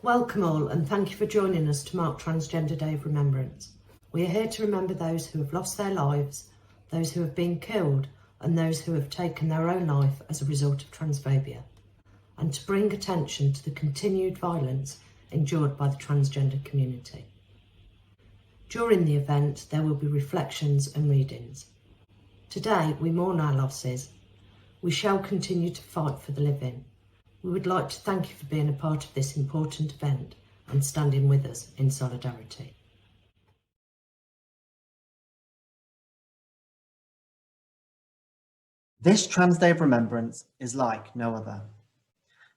Welcome all, and thank you for joining us to mark Transgender Day of Remembrance. We are here to remember those who have lost their lives, those who have been killed, and those who have taken their own life as a result of transphobia, and to bring attention to the continued violence endured by the transgender community. During the event, there will be reflections and readings. Today, we mourn our losses. We shall continue to fight for the living. We would like to thank you for being a part of this important event and standing with us in solidarity. This Trans Day of Remembrance is like no other.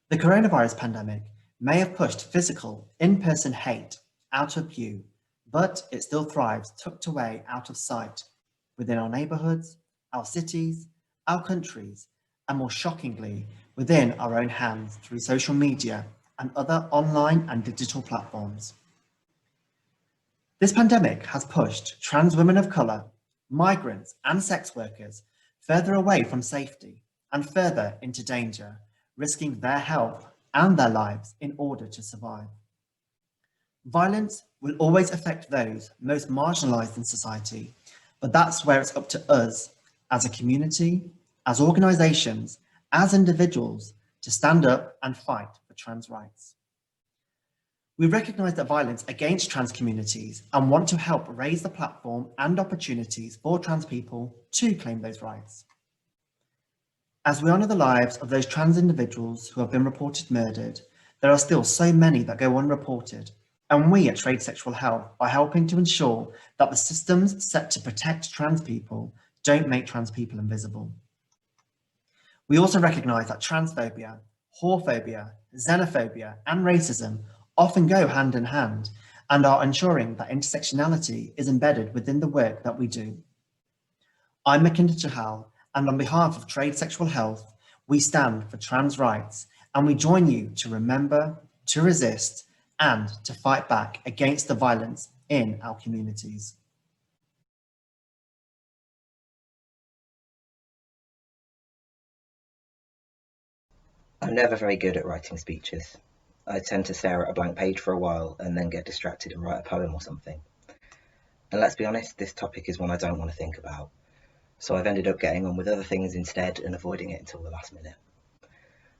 The coronavirus pandemic may have pushed physical, in-person hate out of view, but it still thrives tucked away out of sight within our neighbourhoods, our cities, our countries, and more shockingly, within our own hands through social media and other online and digital platforms. This pandemic has pushed trans women of colour, migrants and sex workers further away from safety and further into danger, risking their health and their lives in order to survive. Violence will always affect those most marginalised in society, but that's where it's up to us as a community, as organisations, as individuals to stand up and fight for trans rights. We recognise that violence against trans communities and want to help raise the platform and opportunities for trans people to claim those rights. As we honour the lives of those trans individuals who have been reported murdered, there are still so many that go unreported, and we at Trade Sexual Health are helping to ensure that the systems set to protect trans people don't make trans people invisible. We also recognise that transphobia, whorephobia, xenophobia and racism often go hand in hand and are ensuring that intersectionality is embedded within the work that we do. I'm Makinda Chahal, and on behalf of Trade Sexual Health, we stand for trans rights and we join you to remember, to resist and to fight back against the violence in our communities. I'm never very good at writing speeches. I tend to stare at a blank page for a while and then get distracted and write a poem or something. And let's be honest, this topic is one I don't want to think about. So I've ended up getting on with other things instead and avoiding it until the last minute.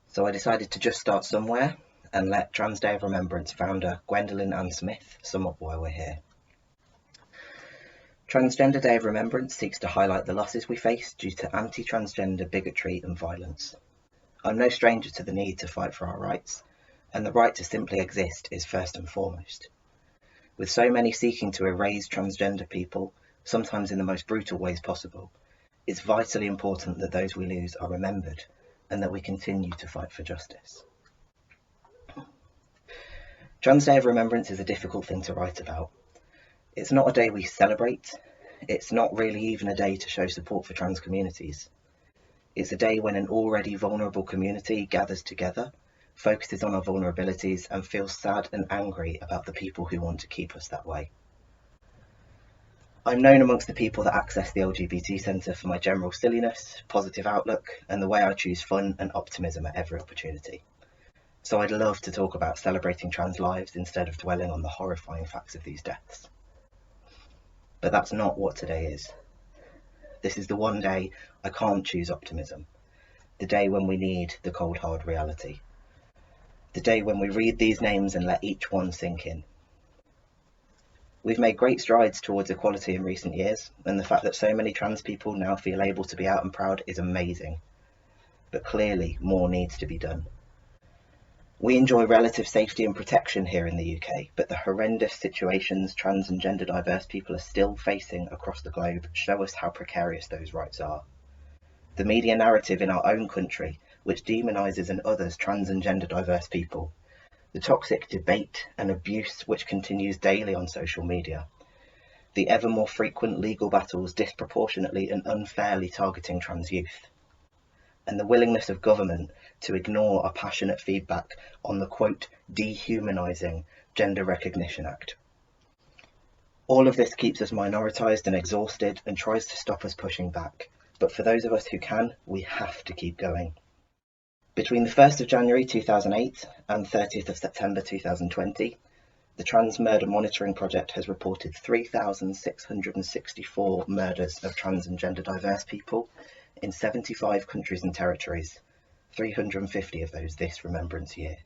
So I decided to just start somewhere and let Trans Day of Remembrance founder Gwendolyn Ann Smith sum up why we're here. Transgender Day of Remembrance seeks to highlight the losses we face due to anti-transgender bigotry and violence. I'm no stranger to the need to fight for our rights, and the right to simply exist is first and foremost. With so many seeking to erase transgender people, sometimes in the most brutal ways possible, it's vitally important that those we lose are remembered and that we continue to fight for justice. Trans Day of Remembrance is a difficult thing to write about. It's not a day we celebrate. It's not really even a day to show support for trans communities. It's a day when an already vulnerable community gathers together, focuses on our vulnerabilities and feels sad and angry about the people who want to keep us that way. I'm known amongst the people that access the LGBT Centre for my general silliness, positive outlook, and the way I choose fun and optimism at every opportunity. So I'd love to talk about celebrating trans lives instead of dwelling on the horrifying facts of these deaths. But that's not what today is. This is the one day I can't choose optimism. The day when we need the cold hard reality. The day when we read these names and let each one sink in. We've made great strides towards equality in recent years, and the fact that so many trans people now feel able to be out and proud is amazing. But clearly more needs to be done. We enjoy relative safety and protection here in the UK, but the horrendous situations trans and gender diverse people are still facing across the globe show us how precarious those rights are. The media narrative in our own country, which demonises and others trans and gender diverse people, the toxic debate and abuse which continues daily on social media, the ever more frequent legal battles disproportionately and unfairly targeting trans youth, and the willingness of government to ignore our passionate feedback on the quote, dehumanising Gender Recognition Act. All of this keeps us minoritised and exhausted and tries to stop us pushing back. But for those of us who can, we have to keep going. Between the 1st of January 2008 and 30th of September 2020, the Trans Murder Monitoring Project has reported 3,664 murders of trans and gender diverse people in 75 countries and territories, 350 of those this Remembrance year.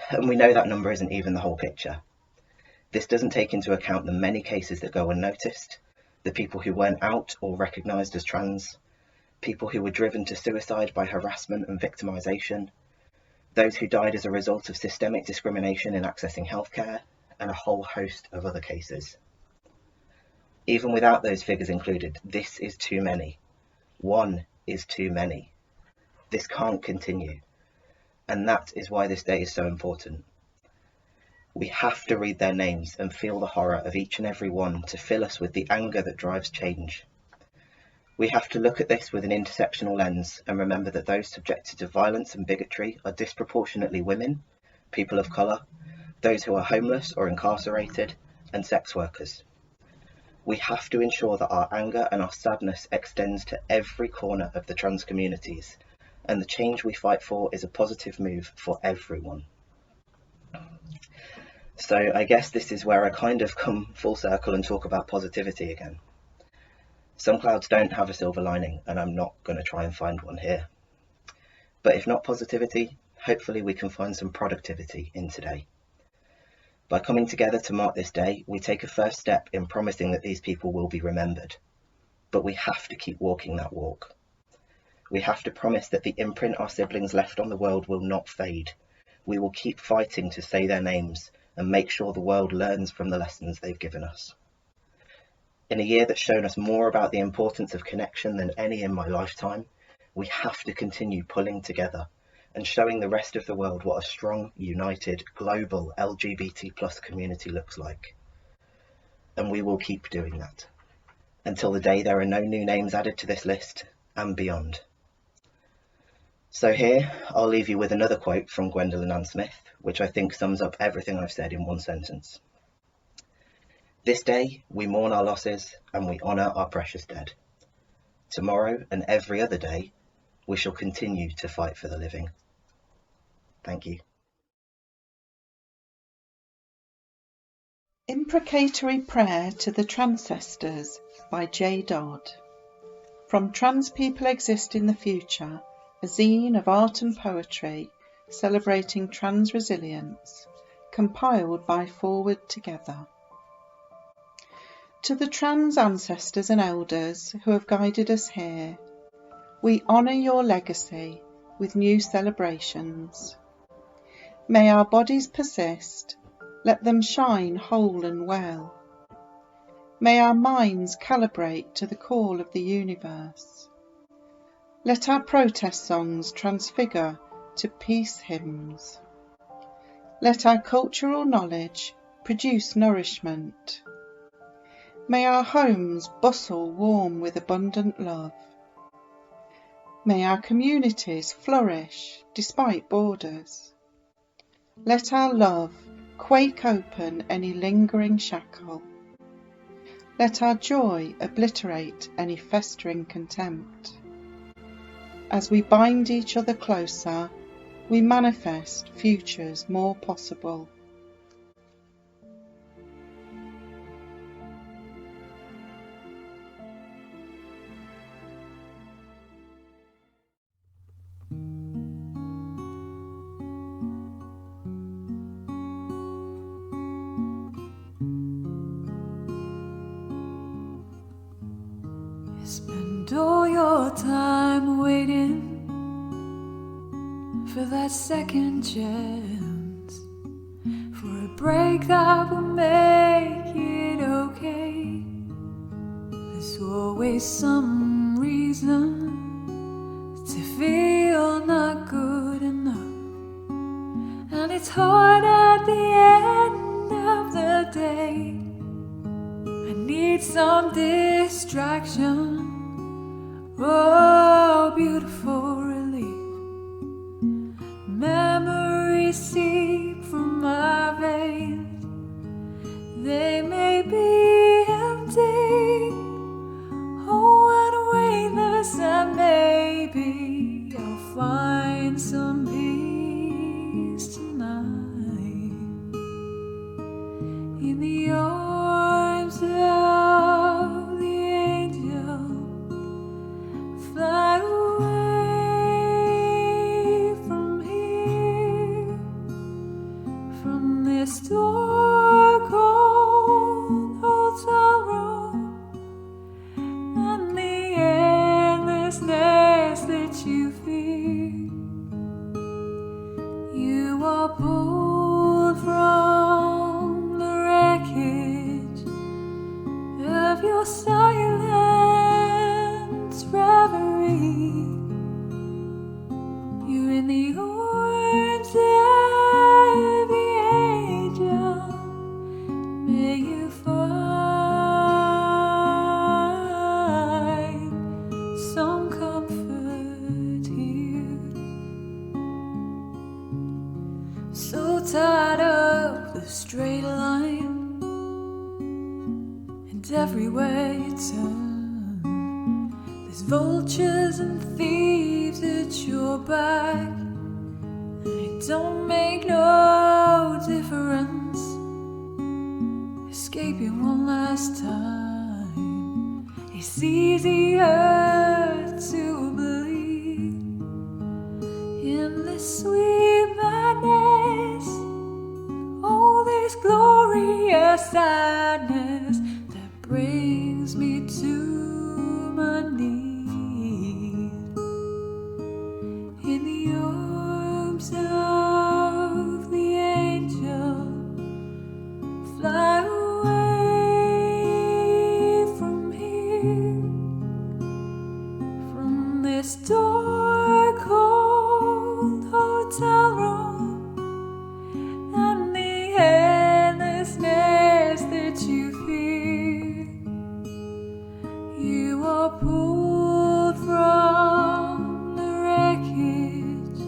And we know that number isn't even the whole picture. This doesn't take into account the many cases that go unnoticed, the people who weren't out or recognised as trans, people who were driven to suicide by harassment and victimisation, those who died as a result of systemic discrimination in accessing healthcare, and a whole host of other cases. Even without those figures included, this is too many. One is too many. This can't continue. And that is why this day is so important. We have to read their names and feel the horror of each and every one to fill us with the anger that drives change. We have to look at this with an intersectional lens and remember that those subjected to violence and bigotry are disproportionately women, people of colour, those who are homeless or incarcerated, and sex workers. We have to ensure that our anger and our sadness extends to every corner of the trans communities, and the change we fight for is a positive move for everyone. So I guess this is where I kind of come full circle and talk about positivity again. Some clouds don't have a silver lining, and I'm not going to try and find one here. But if not positivity, hopefully we can find some productivity in today. By coming together to mark this day, we take a first step in promising that these people will be remembered. But we have to keep walking that walk. We have to promise that the imprint our siblings left on the world will not fade. We will keep fighting to say their names and make sure the world learns from the lessons they've given us. In a year that's shown us more about the importance of connection than any in my lifetime, we have to continue pulling together and showing the rest of the world what a strong, united, global LGBT+ community looks like. And we will keep doing that until the day there are no new names added to this list and beyond. So here, I'll leave you with another quote from Gwendolyn Ann Smith, which I think sums up everything I've said in one sentence. This day, we mourn our losses and we honour our precious dead. Tomorrow and every other day, we shall continue to fight for the living. Thank you. Imprecatory Prayer to the Transcestors by J. Dodd. From Trans People Exist in the Future, a zine of art and poetry celebrating trans resilience, compiled by Forward Together. To the trans ancestors and elders who have guided us here, we honour your legacy with new celebrations. May our bodies persist, let them shine whole and well. May our minds calibrate to the call of the universe. Let our protest songs transfigure to peace hymns. Let our cultural knowledge produce nourishment. May our homes bustle warm with abundant love. May our communities flourish despite borders. Let our love quake open any lingering shackle. Let our joy obliterate any festering contempt. As we bind each other closer, we manifest futures more possible. Spend all your time waiting for that second chance, for a break that will make it okay. There's always some reason to feel not good enough, and it's hard at the end of the day. I need some distraction, oh, beautiful relief. Memories seep from my veins, they may be empty, oh, and weightless, and maybe sadness that you feel. You are pulled from the wreckage of your silence reverie. You're in the arms of the angel. May you find some comfort here. So tired of the straight line, and everywhere you turn, there's vultures and thieves at your back. And it don't make no difference escaping one last time. It's easier to believe in this sweet madness, all this glorious sadness that brings me to my knees. In the arms of the angel, fly away from here, from this dark cold hotel room and the endlessness that you fear. You are pulled from the wreckage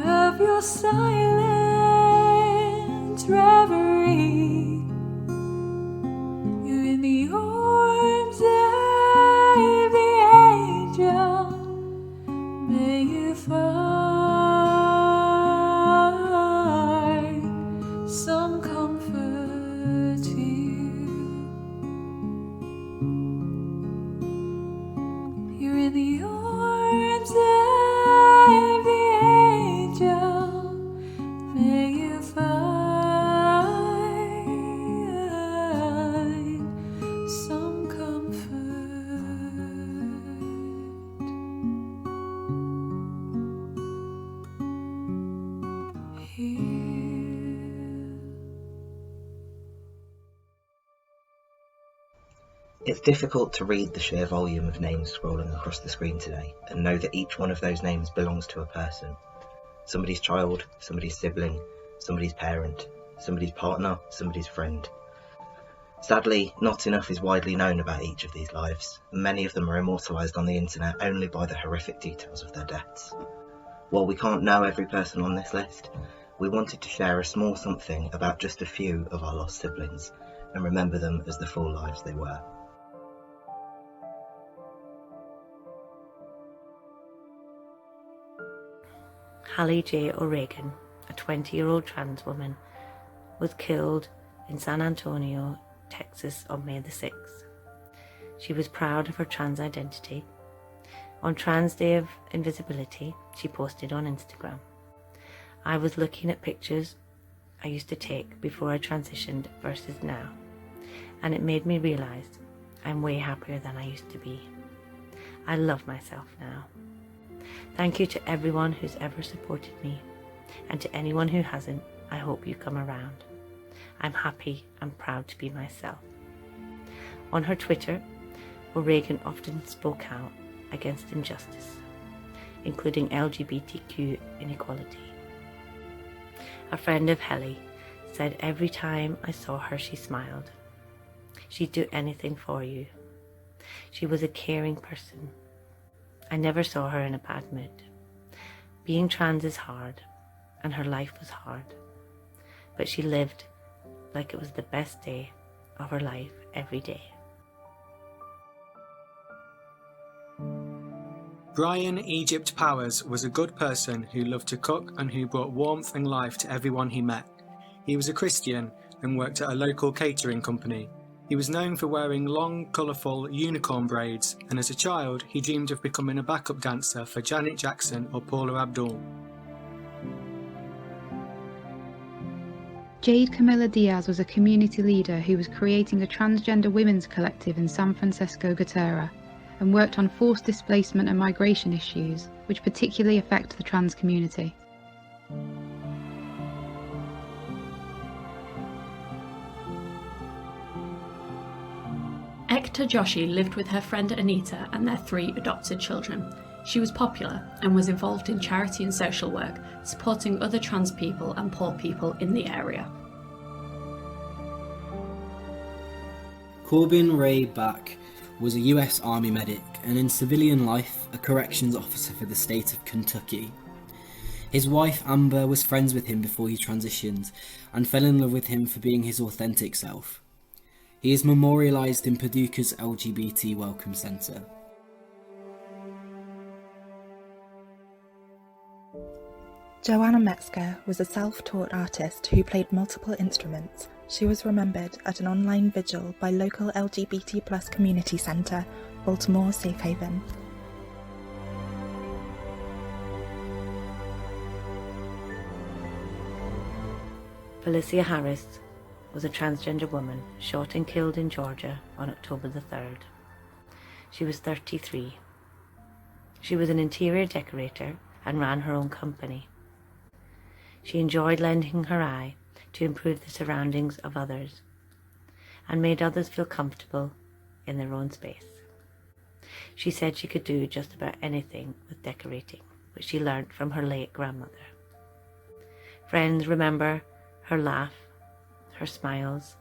of your silent reverie. You're in the arms of the angel. May you find some comfort here. You're in the arms of the angel. May you find some comfort here. It's difficult to read the sheer volume of names scrolling across the screen today and know that each one of those names belongs to a person. Somebody's child, somebody's sibling, somebody's parent, somebody's partner, somebody's friend. Sadly, not enough is widely known about each of these lives, and many of them are immortalised on the internet only by the horrific details of their deaths. While we can't know every person on this list, we wanted to share a small something about just a few of our lost siblings and remember them as the full lives they were. Hallie J. O'Regan, a 20-year-old trans woman, was killed in San Antonio, Texas on May the 6th. She was proud of her trans identity. On Trans Day of Invisibility, she posted on Instagram, "I was looking at pictures I used to take before I transitioned versus now, and it made me realise I'm way happier than I used to be. I love myself now. Thank you to everyone who's ever supported me, and to anyone who hasn't, I hope you come around. I'm happy and proud to be myself." On her Twitter, O'Regan often spoke out against injustice, including LGBTQ inequality. A friend of Hallie said, "Every time I saw her, she smiled. She'd do anything for you. She was a caring person. I never saw her in a bad mood. Being trans is hard, and her life was hard, but she lived like it was the best day of her life every day." Brian Egypt Powers was a good person who loved to cook and who brought warmth and life to everyone he met. He was a Christian and worked at a local catering company. He was known for wearing long, colourful unicorn braids, and as a child he dreamed of becoming a backup dancer for Janet Jackson or Paula Abdul. Jade Camilla Diaz was a community leader who was creating a transgender women's collective in San Francisco, Gotera. and worked on forced displacement and migration issues, which particularly affect the trans community. Ekta Joshi lived with her friend Anita and their 3 adopted children. She was popular and was involved in charity and social work, supporting other trans people and poor people in the area. Corbin Ray Back was a US Army medic and in civilian life a corrections officer for the state of Kentucky. His wife Amber was friends with him before he transitioned and fell in love with him for being his authentic self. He is memorialised in Paducah's LGBT Welcome Centre. Joanna Metzger was a self-taught artist who played multiple instruments. She was remembered at an online vigil by local LGBT+ community centre, Baltimore Safe Haven. Felicia Harris was a transgender woman shot and killed in Georgia on October the 3rd. She was 33. She was an interior decorator and ran her own company. She enjoyed lending her eye to improve the surroundings of others and made others feel comfortable in their own space. She said she could do just about anything with decorating, which she learnt from her late grandmother. Friends remember her laugh, her smiles,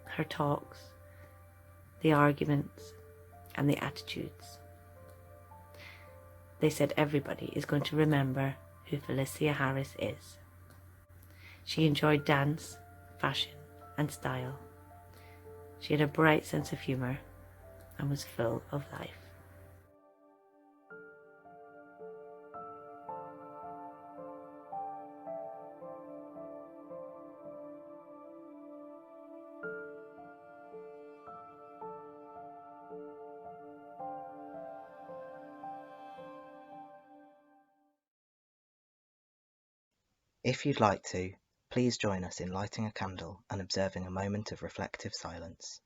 her talks, the arguments, and the attitudes. They said everybody is going to remember who Felicia Harris is. She enjoyed dance, fashion, and style. She had a bright sense of humour and was full of life. If you'd like to, please join us in lighting a candle and observing a moment of reflective silence.